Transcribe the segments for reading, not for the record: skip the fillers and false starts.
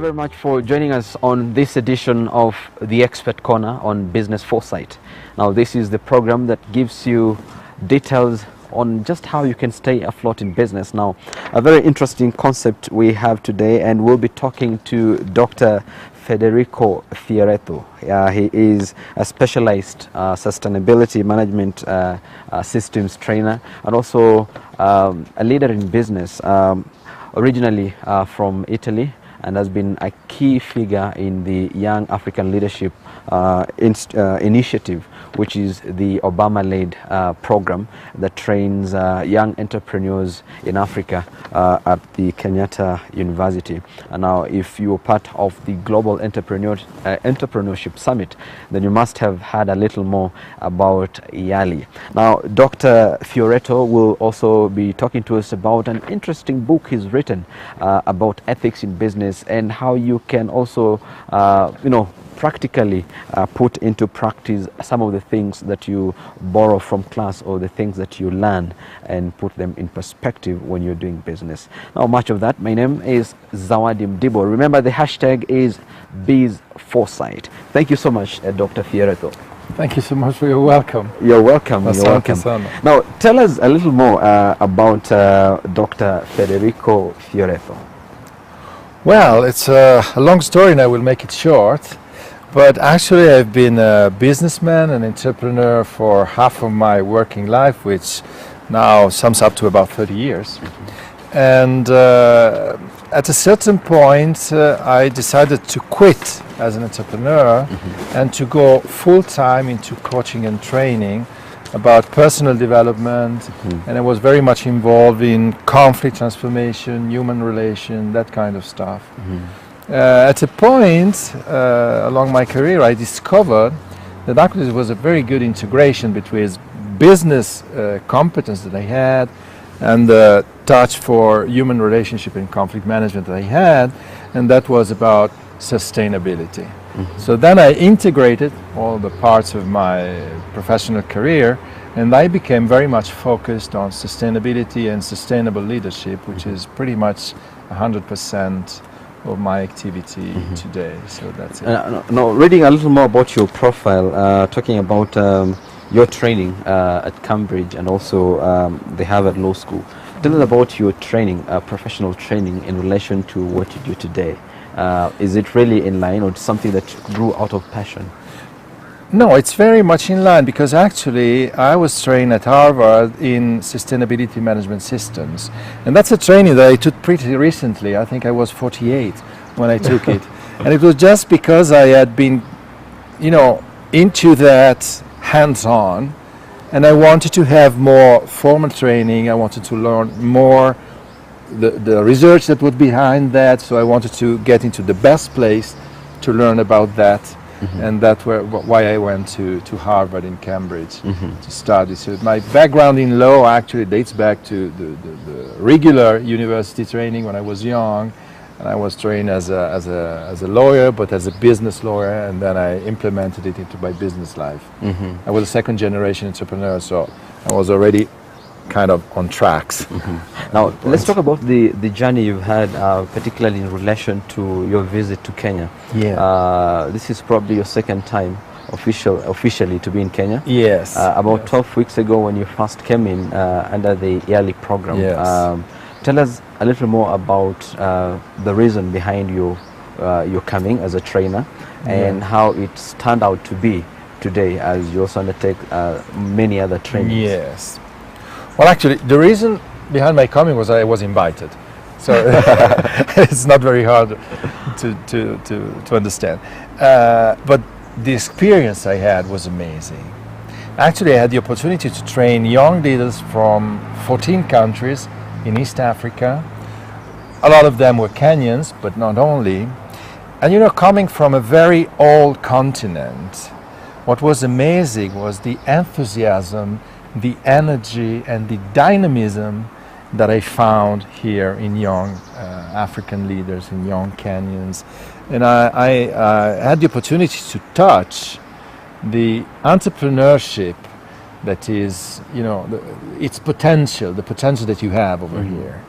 you very much for joining us on this edition of the Expert Corner on Business Foresight. Now, this is the program that gives you details on just how you can stay afloat in business. Now, a very interesting concept we have today, and we'll be talking to Dr. FEDERICO FIORETTO. He is a specialized sustainability management systems trainer, and also a leader in business, originally from Italy, and has been a key figure in the Young African Leadership Initiative, which is the Obama-led program that trains young entrepreneurs in Africa at the Kenyatta University. And now, if you're part of the Global Entrepreneurship Summit, then you must have heard a little more about YALI. Now, Dr. Fioretto will also be talking to us about an interesting book he's written about ethics in business, and how you can also, practically put into practice some of the things that you borrow from class, or the things that you learn, and put them in perspective when you're doing business. Now, much of that. My name is Zawadi Mdibo. Remember, the hashtag is BizForesight. Thank you so much, Dr. Fioretto. Thank you so much for your welcome. You're welcome. You're welcome. Now, tell us a little more about Dr. Federico Fioretto. Well, it's a long story, and I will make it short. But actually, I've been a businessman and entrepreneur for half of my working life, which now sums up to about 30 years. And at a certain point, I decided to quit as an entrepreneur and to go full-time into coaching and training about personal development. And I was very much involved in conflict transformation, human relation, that kind of stuff. At a point along my career, I discovered that actually there was a very good integration between business competence that I had and the touch for human relationship and conflict management that I had, and that was about sustainability. So then I integrated all the parts of my professional career, and I became very much focused on sustainability and sustainable leadership, which is pretty much 100% of my activity today. So that's it. Now, reading a little more about your profile, talking about your training at Cambridge and also the Harvard Law School. Tell us about your training, professional training, in relation to what you do today. Is it really in line, or something that grew out of passion? No, it's very much in line, because actually I was trained at Harvard in sustainability management systems, and that's a training that I took pretty recently. I think I was 48 when I took it, and it was just because I had been, into that hands-on, and I wanted to have more formal training. I wanted to learn more the research that was behind that, so I wanted to get into the best place to learn about that. And that's why I went to Harvard in Cambridge to study. So my background in law actually dates back to the regular university training when I was young, and I was trained as a lawyer, but as a business lawyer, and then I implemented it into my business life. I was a second-generation entrepreneur, so I was already kind of on tracks. Now, let's talk about the journey you've had, particularly in relation to your visit to Kenya. This is probably your second time officially to be in Kenya. Yes. About 12 weeks ago, when you first came in under the YALI program. Tell us a little more about the reason behind your coming as a trainer, and how it's turned out to be today, as you also undertake many other trainings. Yes. Well, actually, the reason behind my coming was I was invited. So it's not very hard to understand. But the experience I had was amazing. Actually, I had the opportunity to train young leaders from 14 countries in East Africa. A lot of them were Kenyans, but not only. And coming from a very old continent, what was amazing was the enthusiasm, the energy, and the dynamism that I found here in young African leaders, in young Kenyans. And I had the opportunity to touch the entrepreneurship that is, its potential, the potential that you have over here.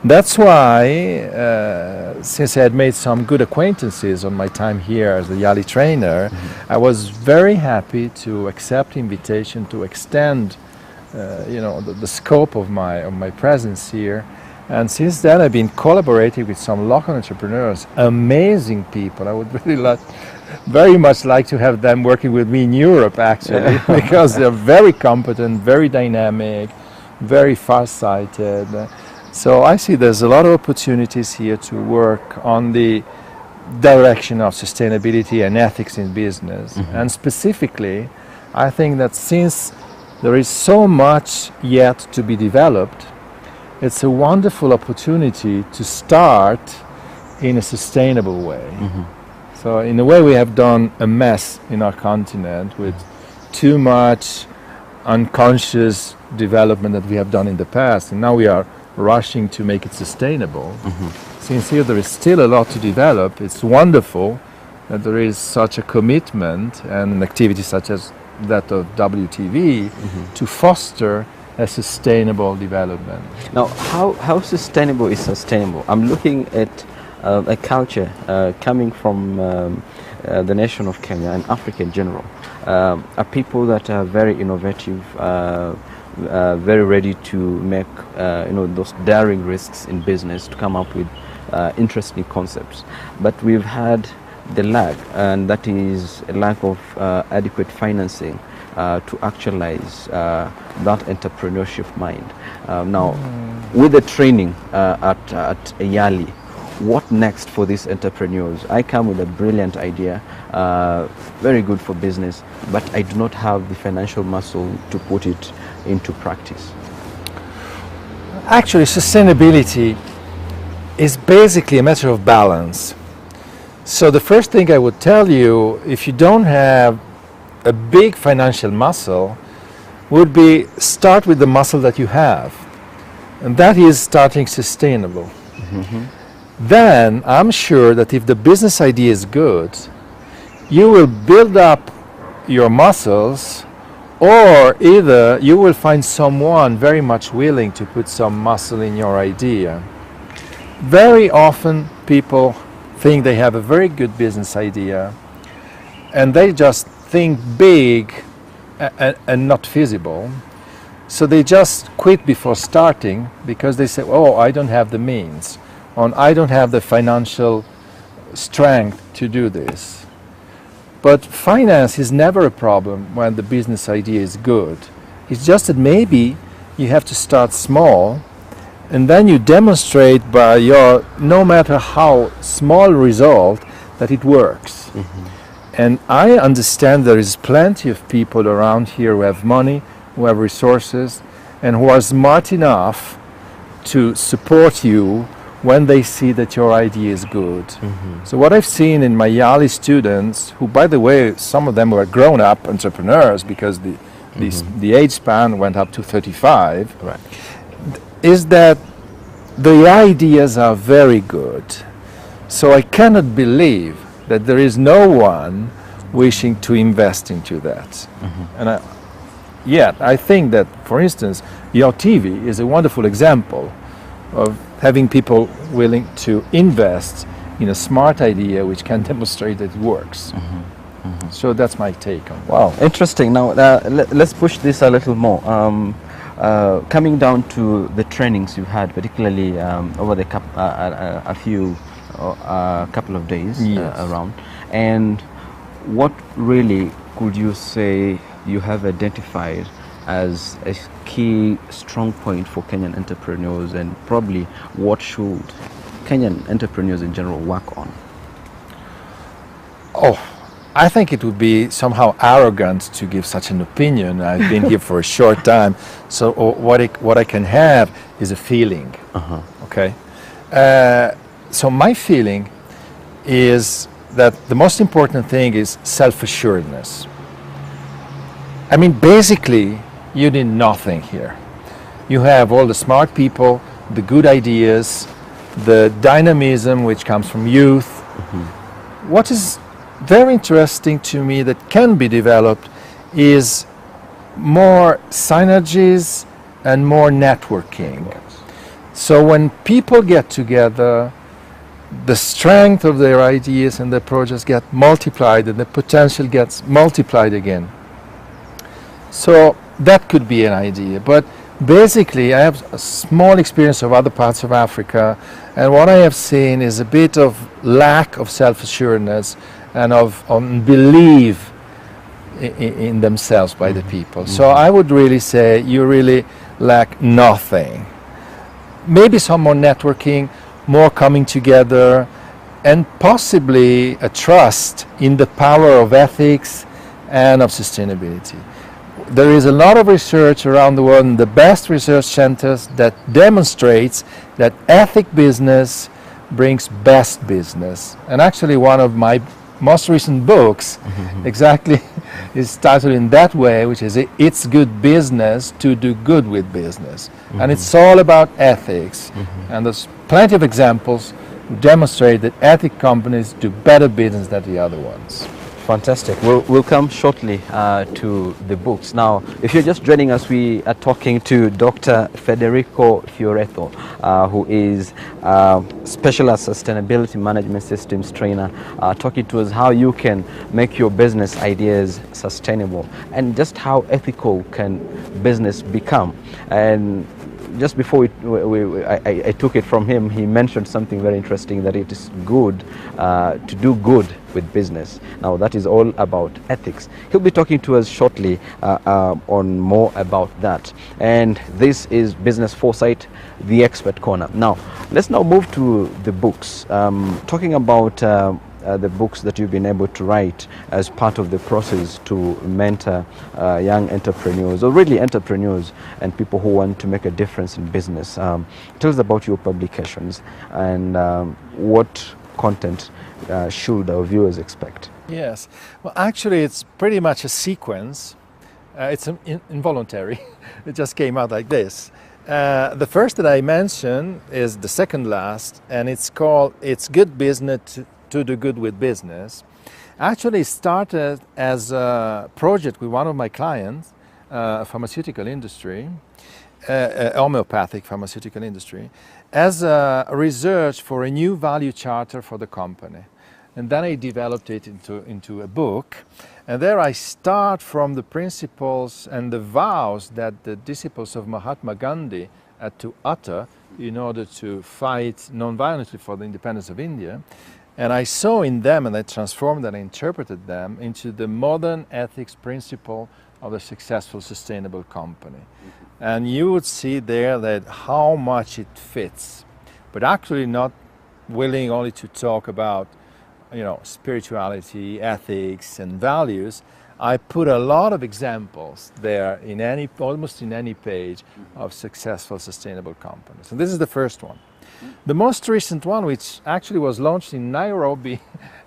That's why, since I had made some good acquaintances on my time here as a YALI trainer, I was very happy to accept the invitation to extend, the scope of my presence here. And since then, I've been collaborating with some local entrepreneurs, amazing people. I would really very much like to have them working with me in Europe, actually, because they're very competent, very dynamic, very far-sighted. So I see there's a lot of opportunities here to work on the direction of sustainability and ethics in business. And specifically, I think that since there is so much yet to be developed, it's a wonderful opportunity to start in a sustainable way. So in a way, we have done a mess in our continent with too much unconscious development that we have done in the past, and now we are rushing to make it sustainable. Since here there is still a lot to develop, it's wonderful that there is such a commitment and an activity such as that of WTV to foster a sustainable development. Now, how sustainable is sustainable? I'm looking at a culture coming from the nation of Kenya and Africa in general. Are people that are very innovative, very ready to make those daring risks in business, to come up with interesting concepts. But we've had the lack, and that is a lack of adequate financing to actualize that entrepreneurship mind. Now, with the training at YALI, what next for these entrepreneurs? I come with a brilliant idea, very good for business, but I do not have the financial muscle to put it into practice. Actually, sustainability is basically a matter of balance. So the first thing I would tell you, if you don't have a big financial muscle, would be start with the muscle that you have, and that is starting sustainable. Then I'm sure that if the business idea is good, you will build up your muscles, or either you will find someone very much willing to put some muscle in your idea. Very often people think they have a very good business idea and they just think big and not feasible. So they just quit before starting because they say, oh, I don't have the means, or I don't have the financial strength to do this. But finance is never a problem when the business idea is good. It's just that maybe you have to start small, and then you demonstrate by your, no matter how small result, that it works. And I understand there is plenty of people around here who have money, who have resources, and who are smart enough to support you when they see that your idea is good. So what I've seen in my YALI students, who by the way, some of them were grown-up entrepreneurs because the age span went up to 35, Right. is that the ideas are very good. So I cannot believe that there is no one wishing to invest into that. And yet I think that, for instance, YTV is a wonderful example of having people willing to invest in a smart idea which can demonstrate that it works. So that's my take on that. Wow, interesting. Now let's push this a little more. Coming down to the trainings you've had, particularly over the couple of days around, and what really could you say you have identified as a key strong point for Kenyan entrepreneurs, and probably what should Kenyan entrepreneurs in general work on? Oh, I think it would be somehow arrogant to give such an opinion. I've been here for a short time, so what I can have is a feeling. Okay, so my feeling is that the most important thing is self-assuredness. I mean, basically, you need nothing here. You have all the smart people, the good ideas, the dynamism which comes from youth. What is very interesting to me that can be developed is more synergies and more networking. So when people get together, the strength of their ideas and their projects get multiplied and the potential gets multiplied again. So that could be an idea. But basically I have a small experience of other parts of Africa, and what I have seen is a bit of lack of self-assuredness and of belief in themselves by the people. So I would really say you really lack nothing. Maybe some more networking, more coming together, and possibly a trust in the power of ethics and of sustainability. There is a lot of research around the world, and the best research centers that demonstrates that ethic business brings best business. And actually one of my most recent books exactly is titled in that way, which is It's Good Business to Do Good with Business. And it's all about ethics. And there's plenty of examples who demonstrate that ethic companies do better business than the other ones. Fantastic. We'll come shortly to the books. Now, if you're just joining us, we are talking to Dr. Federico Fioretto, who is Specialist Sustainability Management Systems Trainer, talking to us how you can make your business ideas sustainable and just how ethical can business become. And just before I took it from him, he mentioned something very interesting, that it is good to do good with business. Now that is all about ethics. He'll be talking to us shortly on more about that. And this is Business Foresight, the Expert Corner. Now let's now move to the books. Talking about the books that you've been able to write as part of the process to mentor young entrepreneurs, or really entrepreneurs and people who want to make a difference in business. Tell us about your publications and what content should our viewers expect? Yes, well actually it's pretty much a sequence. It's involuntary. It just came out like this. The first that I mentioned is the second last, and it's called It's Good Business to Do Good with Business. Actually started as a project with one of my clients, pharmaceutical industry, homeopathic pharmaceutical industry, as a research for a new value charter for the company. And then I developed it into a book. And there I start from the principles and the vows that the disciples of Mahatma Gandhi had to utter in order to fight non-violently for the independence of India. And I saw in them, and I transformed and I interpreted them into the modern ethics principle of a successful, sustainable company. And you would see there that how much it fits, but actually not willing only to talk about, you know, spirituality, ethics, and values. I put a lot of examples there in almost in any page of successful, sustainable companies. And this is the first one. The most recent one, which actually was launched in Nairobi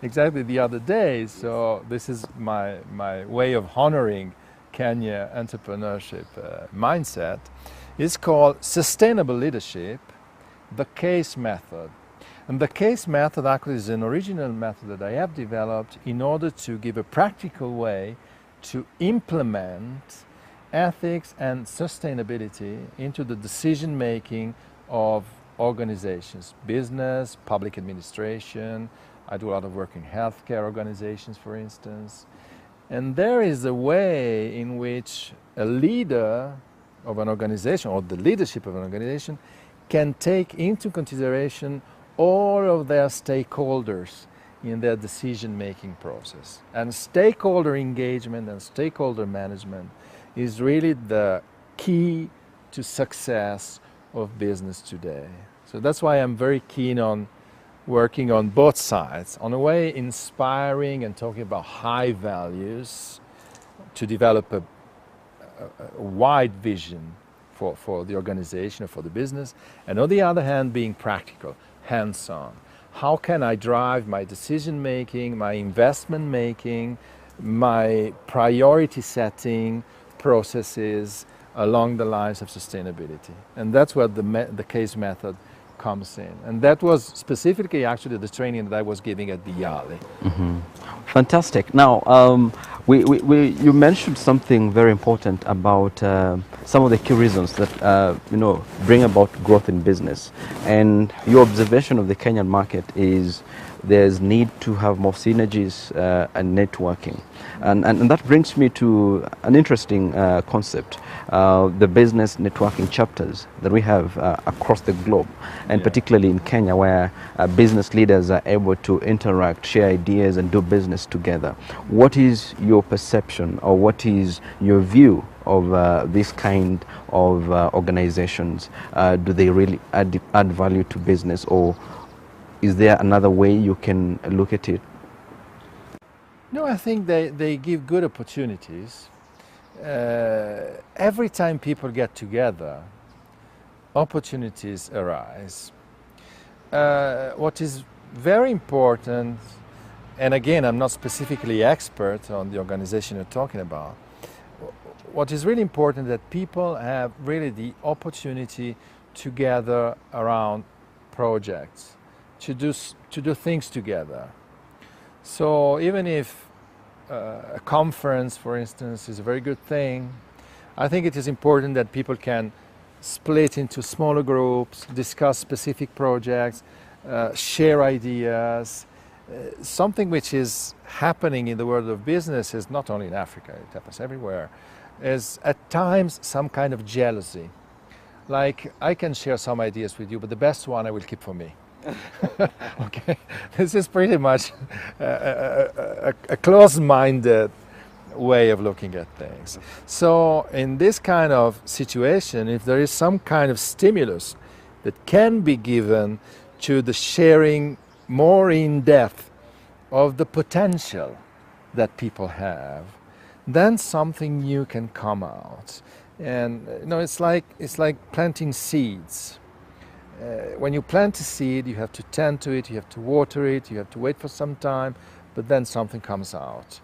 exactly the other day, so this is my way of honoring Kenya entrepreneurship mindset, is called Sustainable Leadership, the CASE method. And the CASE method actually is an original method that I have developed in order to give a practical way to implement ethics and sustainability into the decision making of organizations, business, public administration. I do a lot of work in healthcare organizations, for instance. And there is a way in which a leader of an organization, or the leadership of an organization, can take into consideration all of their stakeholders in their decision-making process. And stakeholder engagement and stakeholder management is really the key to success of business today. So that's why I'm very keen on working on both sides, on a way inspiring and talking about high values to develop a wide vision for the organization or for the business, and on the other hand being practical, hands-on. How can I drive my decision making, my investment making, my priority setting processes along the lines of sustainability? And that's where the CASE method comes in. And that was specifically actually the training that I was giving at the YALI. Fantastic. Now, You mentioned something very important about some of the key reasons that bring about growth in business, and your observation of the Kenyan market is there's need to have more synergies and networking, and that brings me to an interesting concept, the business networking chapters that we have across the globe, and particularly in Kenya, where business leaders are able to interact, share ideas and do business together. What is your perception, or what is your view of this kind of organizations? Do they really add value to business, or is there another way you can look at it? No, I think they give good opportunities. Every time people get together, opportunities arise. What is very important, and again, I'm not specifically expert on the organization you're talking about, what is really important that people have really the opportunity to gather around projects, to do things together. So even if a conference, for instance, is a very good thing, I think it is important that people can split into smaller groups, discuss specific projects, share ideas. Something which is happening in the world of business is not only in Africa, it happens everywhere, is at times some kind of jealousy. Like, I can share some ideas with you, but the best one I will keep for me. Okay, this is pretty much a close-minded way of looking at things. So in this kind of situation, if there is some kind of stimulus that can be given to the sharing more in depth of the potential that people have, then something new can come out. And it's like planting seeds. When you plant a seed, you have to tend to it, you have to water it, you have to wait for some time, but then something comes out.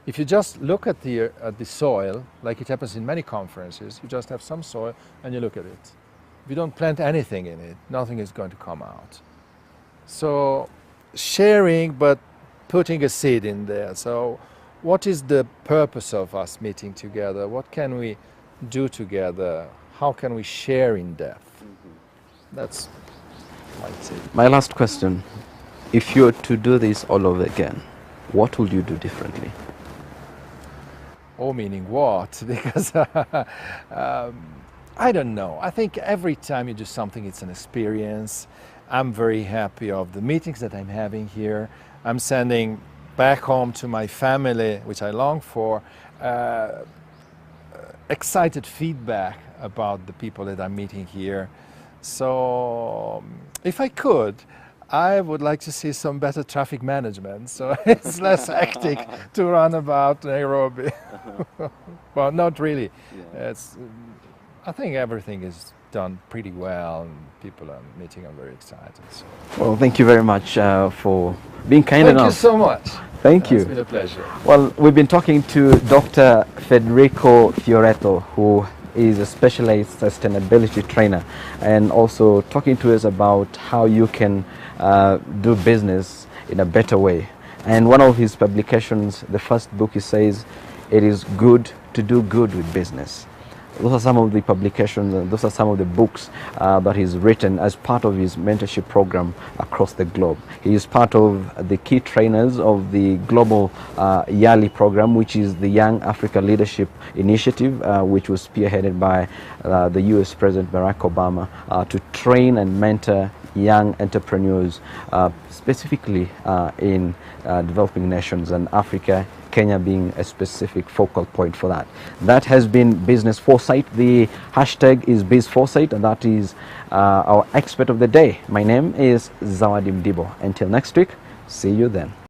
If you just look at the soil, like it happens in many conferences, you just have some soil and you look at it. If you don't plant anything in it, nothing is going to come out. So sharing, but putting a seed in there. So what is the purpose of us meeting together? What can we do together? How can we share in depth? That's my last question. If you were to do this all over again, what would you do differently? Oh, meaning what? Because I don't know. I think every time you do something, it's an experience. I'm very happy of the meetings that I'm having here. I'm sending back home to my family, which I long for, excited feedback about the people that I'm meeting here. So if I could, I would like to see some better traffic management, so it's less hectic to run about Nairobi. Well, not really. Yeah. I think everything is done pretty well, and people I'm meeting are very excited. So. Well, thank you very much for being kind enough. Thank you so much. Thank you. It's been a pleasure. Well, we've been talking to Dr. Federico Fioretto, who is a specialized sustainability trainer, and also talking to us about how you can do business in a better way. And one of his publications, the first book, he says, it is good to do good with business. Those are some of the publications, and those are some of the books that he's written as part of his mentorship program across the globe. He is part of the key trainers of the global YALI program, which is the Young Africa Leadership Initiative, which was spearheaded by the US President Barack Obama to train and mentor young entrepreneurs, specifically in developing nations, and Africa, Kenya being a specific focal point for that. That has been Business Foresight. The hashtag is BizForesight, and that is our expert of the day. My name is Zawadi Mdibo. Until next week, see you then.